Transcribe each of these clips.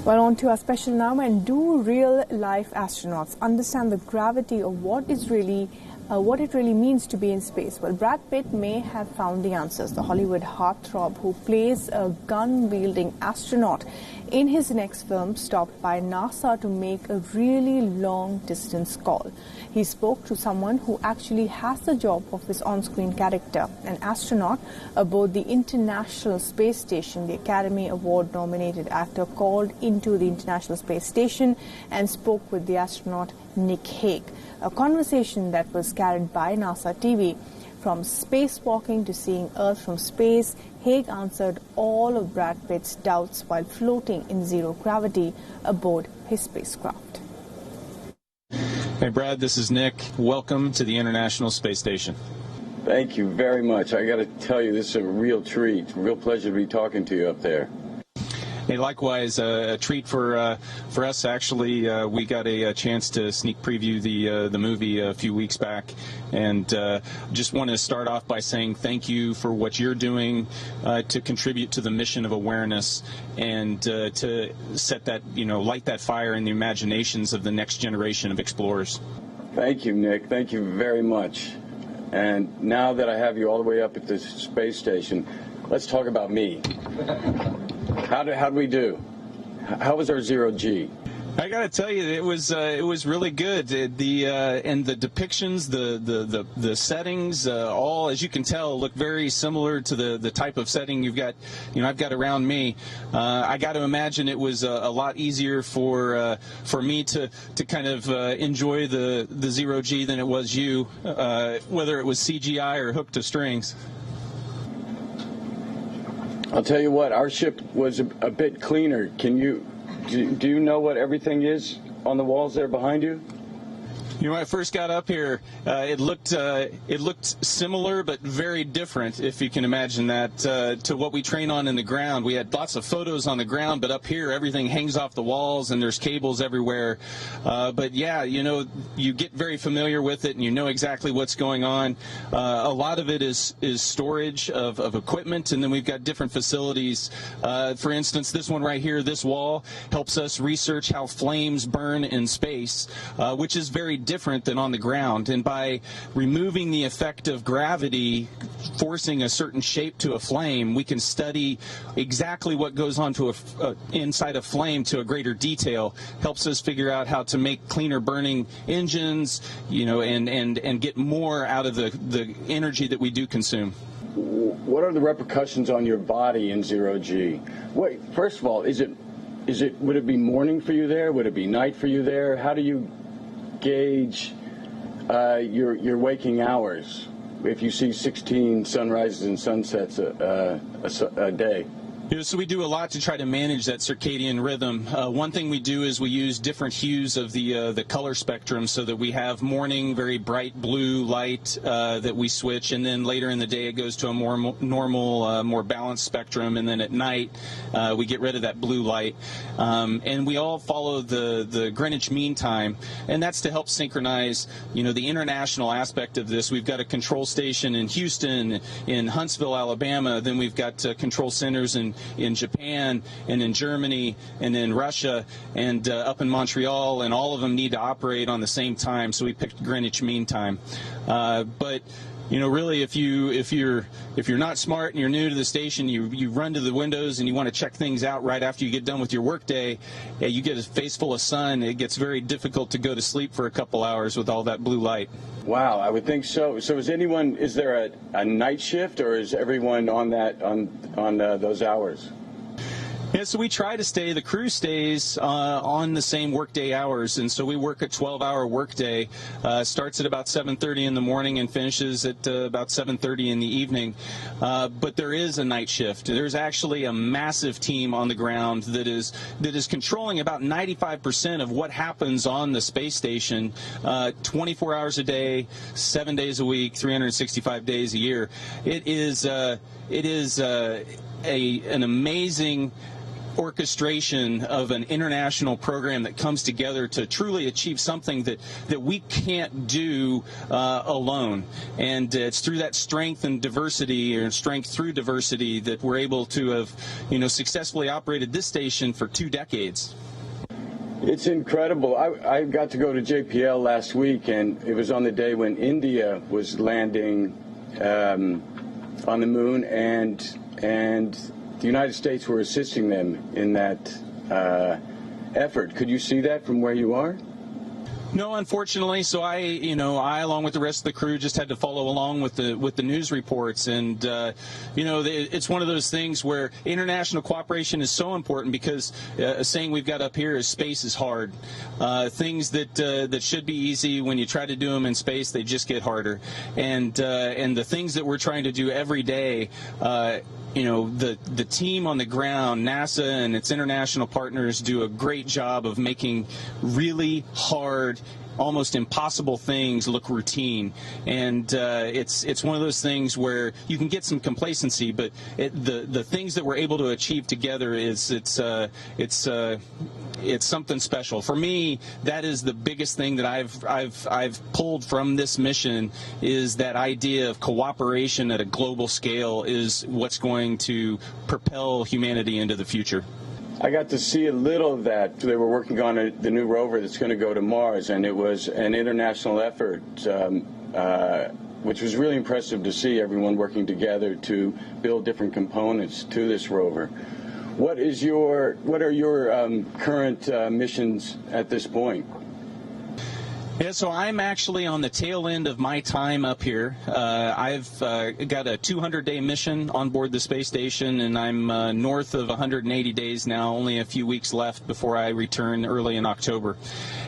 Well, on to our special now, and do real-life astronauts understand the gravity of what it really means to be in space? Well, Brad Pitt may have found the answers. The Hollywood heartthrob who plays a gun-wielding astronaut in his next film stopped by NASA to make a really long-distance call. He spoke to someone who actually has the job of his on-screen character, an astronaut aboard the International Space Station. The Academy Award-nominated actor called into the International Space Station and spoke with the astronaut Nick Hague. A conversation that was carried by NASA TV. From spacewalking to seeing Earth from space, Hague answered all of Brad Pitt's doubts while floating in zero gravity aboard his spacecraft. Hey Brad, this is Nick. Welcome to the International Space Station. Thank you very much. I got to tell you, this is a real treat. Real pleasure to be talking to you up there. Hey, likewise, a treat for us. Actually, we got a chance to sneak preview the movie a few weeks back, and just want to start off by saying thank you for what you're doing to contribute to the mission of awareness and to set that, light that fire in the imaginations of the next generation of explorers. Thank you, Nick. Thank you very much. And now that I have you all the way up at the space station, let's talk about me. How'd we do? How was our zero G? I got to tell you, it was really good. And the depictions, the settings, all, as you can tell, look very similar to the type of setting you've got. I've got around me. I got to imagine it was a lot easier for me to kind of enjoy the zero G than it was you, whether it was CGI or hooked to strings. I'll tell you what, our ship was a bit cleaner. Do you know what everything is on the walls there behind you? When I first got up here, it looked similar but very different, if you can imagine that, to what we train on in the ground. We had lots of photos on the ground, but up here everything hangs off the walls and there's cables everywhere. But yeah, you get very familiar with it and you know exactly what's going on. A lot of it is storage of equipment, and then we've got different facilities. For instance, this one right here, this wall, helps us research how flames burn in space, which is very different than on the ground. And by removing the effect of gravity forcing a certain shape to a flame, we can study exactly what goes on to inside a flame to a greater detail. Helps us figure out how to make cleaner burning engines, and get more out of the energy that we do consume. What are the repercussions on your body in zero G? Wait, first of all, would it be morning for you there? Would it be night for you there? How do you gauge your waking hours if you see 16 sunrises and sunsets a day? So we do a lot to try to manage that circadian rhythm. One thing we do is we use different hues of the color spectrum, so that we have morning, very bright blue light that we switch, and then later in the day it goes to a more normal, more balanced spectrum, and then at night we get rid of that blue light. And we all follow the Greenwich Mean Time, and that's to help synchronize, the international aspect of this. We've got a control station in Houston, in Huntsville, Alabama. Then we've got control centers in Japan and in Germany and in Russia and up in Montreal, and all of them need to operate on the same time, so we picked Greenwich Mean Time. But really, if you're not smart and you're new to the station, you run to the windows and you want to check things out right after you get done with your workday. You get a face full of sun. It gets very difficult to go to sleep for a couple hours with all that blue light. Wow, I would think so. So is there a night shift, or is everyone on those hours? Yeah, so we try to the crew stays on the same workday hours, and so we work a 12-hour workday. Starts at about 7:30 in the morning and finishes at about 7:30 in the evening. But there is a night shift. There's actually a massive team on the ground that is controlling about 95% of what happens on the space station, 24 hours a day, 7 days a week, 365 days a year. It is an amazing orchestration of an international program that comes together to truly achieve something that we can't do alone. And it's through that strength and diversity, or strength through diversity, that we're able to have, successfully operated this station for 2 decades. It's incredible. I got to go to JPL last week, and it was on the day when India was landing on the moon, and the United States were assisting them in that effort. Could you see that from where you are? No, unfortunately. So I along with the rest of the crew, just had to follow along with the news reports, and it's one of those things where international cooperation is so important, because a saying we've got up here is space is hard. Things that should be easy, when you try to do them in space, they just get harder. And the things that we're trying to do every day. The team on the ground, NASA and its international partners, do a great job of making really hard, almost impossible things look routine. And it's one of those things where you can get some complacency, but the things that we're able to achieve together it's something special. For me, that is the biggest thing that I've pulled from this mission, is that idea of cooperation at a global scale is what's going to propel humanity into the future. I got to see a little of that. They were working on the new rover that's going to go to Mars, and it was an international effort, which was really impressive to see everyone working together to build different components to this rover. What are your current missions at this point? Yeah, so I'm actually on the tail end of my time up here. I've got a 200-day mission on board the space station, and I'm north of 180 days now, only a few weeks left before I return early in October.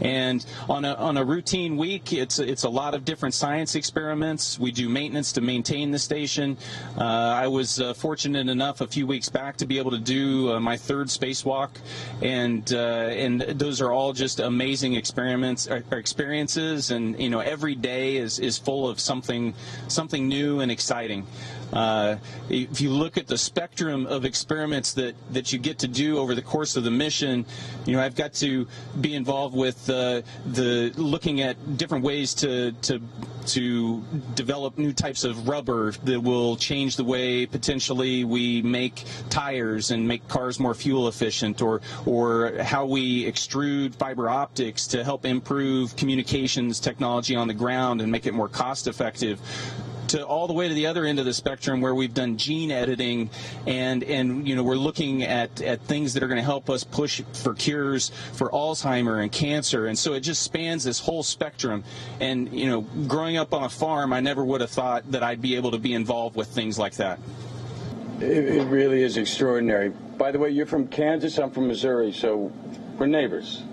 And on a routine week, it's a lot of different science experiments. We do maintenance to maintain the station. I was fortunate enough a few weeks back to be able to do my 3rd spacewalk, and those are all just amazing experiences. And every day is full of something new and exciting. If you look at the spectrum of experiments that you get to do over the course of the mission, I've got to be involved with looking at different ways to develop new types of rubber that will change the way potentially we make tires and make cars more fuel efficient, or how we extrude fiber optics to help improve communications technology on the ground and make it more cost effective, to all the way to the other end of the spectrum where we've done gene editing, and we're looking at things that are going to help us push for cures for Alzheimer and cancer. And so it just spans this whole spectrum. And growing up on a farm, I never would have thought that I'd be able to be involved with things like that. It really is extraordinary. By the way, you're from Kansas, I'm from Missouri, so we're neighbors.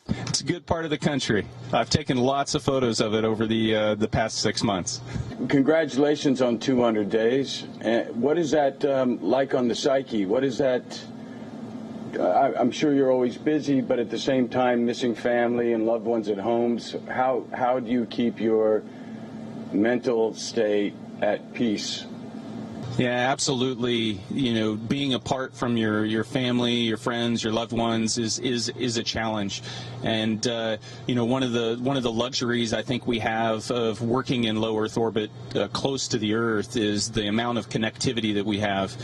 It's a good part of the country. I've taken lots of photos of it over the past 6 months. Congratulations on 200 days. What is that like on the psyche? What is that? I'm sure you're always busy, but at the same time missing family and loved ones at home. So how do you keep your mental state at peace? Yeah, absolutely. Being apart from your family, your friends, your loved ones is a challenge. And one of the luxuries I think we have of working in low Earth orbit, close to the Earth, is the amount of connectivity that we have,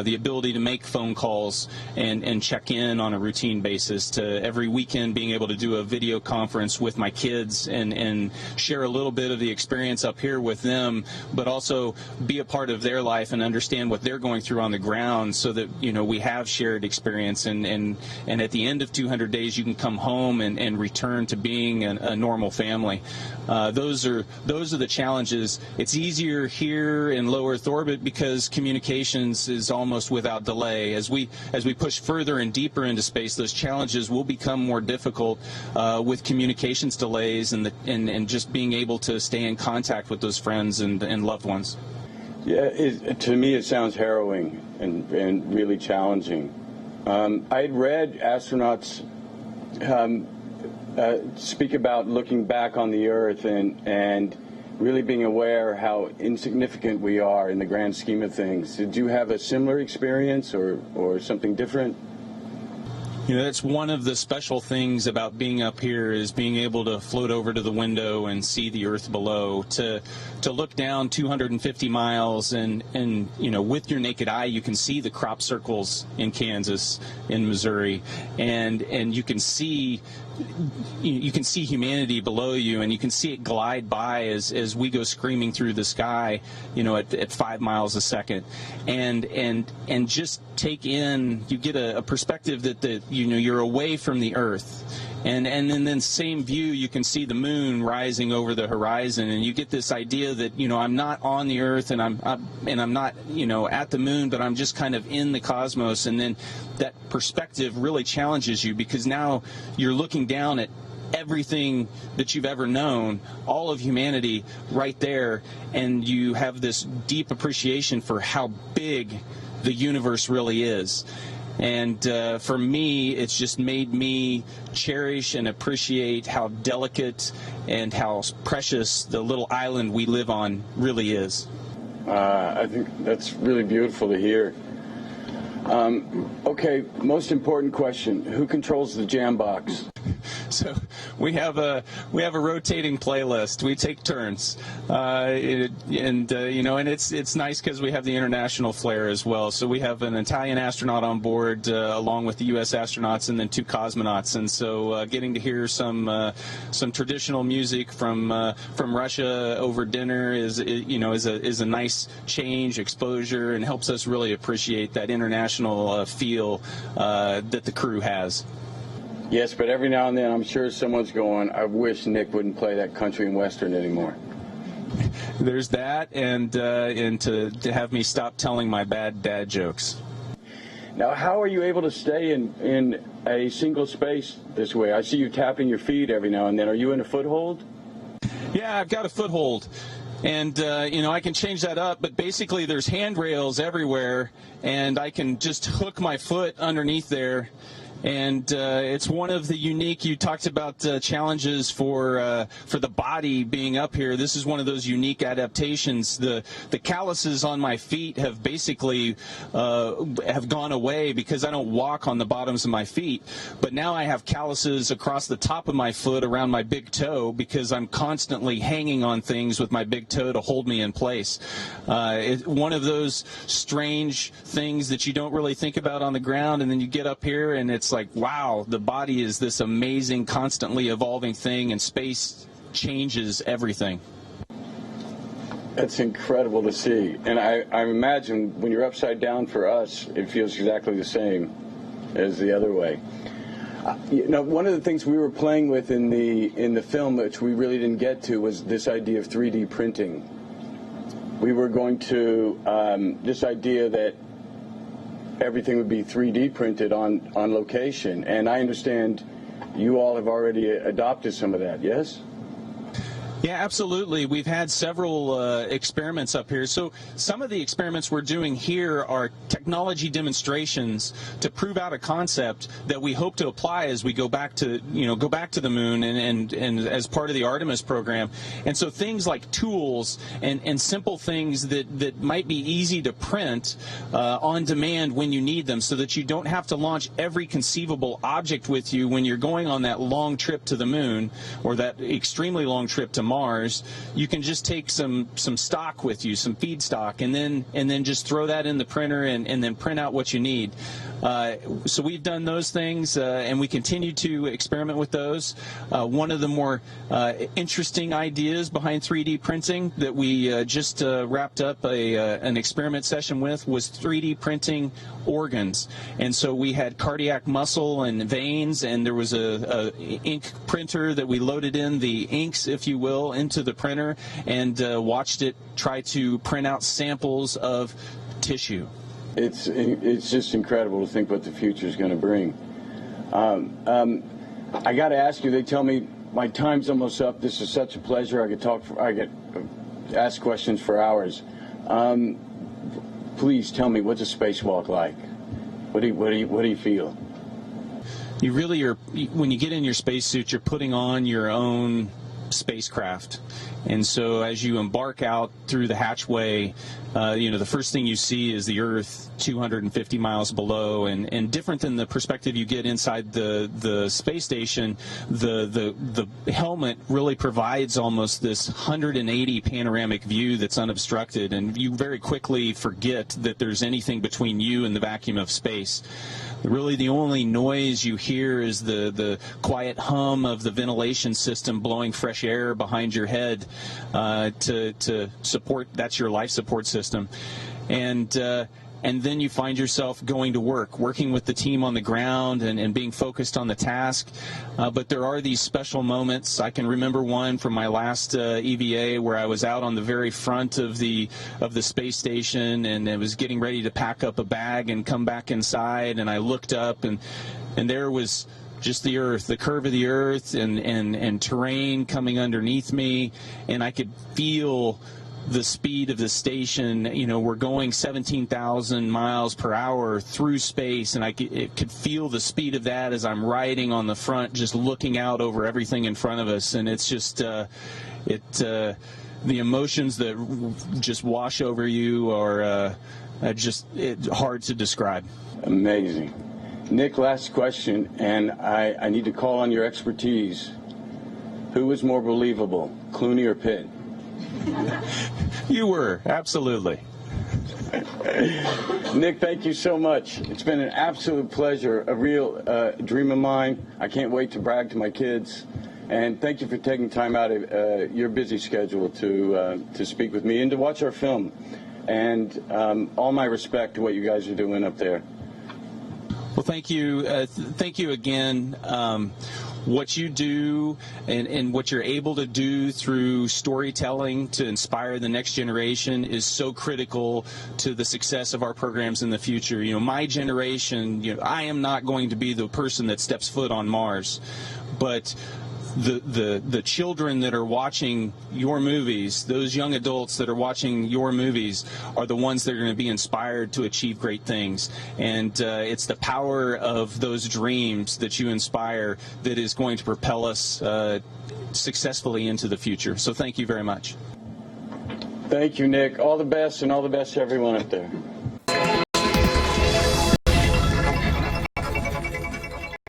the ability to make phone calls and check in on a routine basis. To every weekend being able to do a video conference with my kids and share a little bit of the experience up here with them, but also be a part of their life and understand what they're going through on the ground, so that we have shared experience, and at the end of 200 days you can come home and return to being a normal family. Those are the challenges. It's easier here in low Earth orbit because communications is almost without delay. As we push further and deeper into space, those challenges will become more difficult with communications delays and just being able to stay in contact with those friends and loved ones. Yeah, to me it sounds harrowing and really challenging. I had read astronauts speak about looking back on the Earth and really being aware how insignificant we are in the grand scheme of things. Did you have a similar experience or something different? You know, that's one of the special things about being up here is being able to float over to the window and see the earth below, to look down 250 miles and you know, with your naked eye you can see the crop circles in Kansas, in Missouri, and you can see humanity below you, and you can see it glide by as we go screaming through the sky, you know, at 5 miles a second, and just take in, you get a perspective that you know, you're away from the earth, and then same view, you can see the moon rising over the horizon, and you get this idea that, you know, I'm not on the earth, and I'm not, you know, at the moon, but I'm just kind of in the cosmos. And then that perspective really challenges you, because now you're looking down at everything that you've ever known, all of humanity right there, and you have this deep appreciation for how big the universe really is. And for me, it's just made me cherish and appreciate how delicate and how precious the little island we live on really is. I think that's really beautiful to hear. Okay, most important question: who controls the jam box? So we have a rotating playlist. We take turns, you know, and it's nice because we have the international flair as well. So we have an Italian astronaut on board, along with the U.S. astronauts, and then 2 cosmonauts. And so getting to hear some traditional music from Russia over dinner is a nice change, exposure, and helps us really appreciate that international feel that the crew has. Yes, but every now and then I'm sure someone's going, I wish Nick wouldn't play that country and western anymore. There's that, and to have me stop telling my bad dad jokes. Now, how are you able to stay in a single space this way? I see you tapping your feet every now and then. Are you in a foothold? Yeah, I've got a foothold. And, you know, I can change that up, but basically there's handrails everywhere, and I can just hook my foot underneath there. And it's one of the unique, you talked about challenges for the body being up here. This is one of those unique adaptations. The calluses on my feet have basically have gone away because I don't walk on the bottoms of my feet. But now I have calluses across the top of my foot around my big toe because I'm constantly hanging on things with my big toe to hold me in place. It's one of those strange things that you don't really think about on the ground, and then you get up here and it's like, wow, the body is this amazing, constantly evolving thing, and space changes everything. That's incredible to see. And I imagine when you're upside down for us, it feels exactly the same as the other way. You know, one of the things we were playing with in the film, which we really didn't get to, was this idea of 3D printing. We were going to, this idea that everything would be 3D printed on location. And I understand you all have already adopted some of that, yes? Yeah, absolutely. We've had several experiments up here. So some of the experiments we're doing here are technology demonstrations to prove out a concept that we hope to apply as we go back to the moon and as part of the Artemis program. And so things like tools and simple things that might be easy to print on demand when you need them, so that you don't have to launch every conceivable object with you when you're going on that long trip to the moon, or that extremely long trip to Mars. You can just take some stock with you, some feedstock, and then just throw that in the printer and then print out what you need. So we've done those things, and we continue to experiment with those. One of the more interesting ideas behind 3D printing that we just wrapped up an experiment session with was 3D printing organs. And so we had cardiac muscle and veins, and there was a ink printer that we loaded in the inks, if you will, into the printer, and watched it try to print out samples of tissue. It's just incredible to think what the future is going to bring. I got to ask you. They tell me my time's almost up. This is such a pleasure. I get asked questions for hours. Please tell me, what's a spacewalk like? What do you feel? You really are. When you get in your spacesuit, you're putting on your own spacecraft. And so as you embark out through the hatchway, the first thing you see is the Earth 250 miles below, and different than the perspective you get inside the space station, the helmet really provides almost this 180 panoramic view that's unobstructed, and you very quickly forget that there's anything between you and the vacuum of space. Really, the only noise you hear is the quiet hum of the ventilation system blowing fresh air behind your head to support. That's your life support system, and then you find yourself going to work, working with the team on the ground and being focused on the task. But there are these special moments. I can remember one from my last EVA where I was out on the very front of the space station, and I was getting ready to pack up a bag and come back inside, and I looked up, and there was just the Earth, the curve of the Earth, and terrain coming underneath me, and I could feel the speed of the station. We're going 17,000 miles per hour through space, and it could feel the speed of that as I'm riding on the front, just looking out over everything in front of us. And it's just the emotions that just wash over you are it's hard to describe. Amazing. Nick, last question, and I need to call on your expertise. Who was more believable, Clooney or Pitt? You were, absolutely. Nick, thank you so much. It's been an absolute pleasure, a real dream of mine. I can't wait to brag to my kids. And thank you for taking time out of your busy schedule to speak with me and to watch our film. And all my respect to what you guys are doing up there. Well, thank you. Thank you again. What you do and what you're able to do through storytelling to inspire the next generation is so critical to the success of our programs in the future. My generation, I am not going to be the person that steps foot on Mars, but the children that are watching your movies, those young adults that are watching your movies, are the ones that are going to be inspired to achieve great things. And it's the power of those dreams that you inspire that is going to propel us successfully into the future. So thank you very much. Thank you, Nick. All the best, and all the best to everyone up there.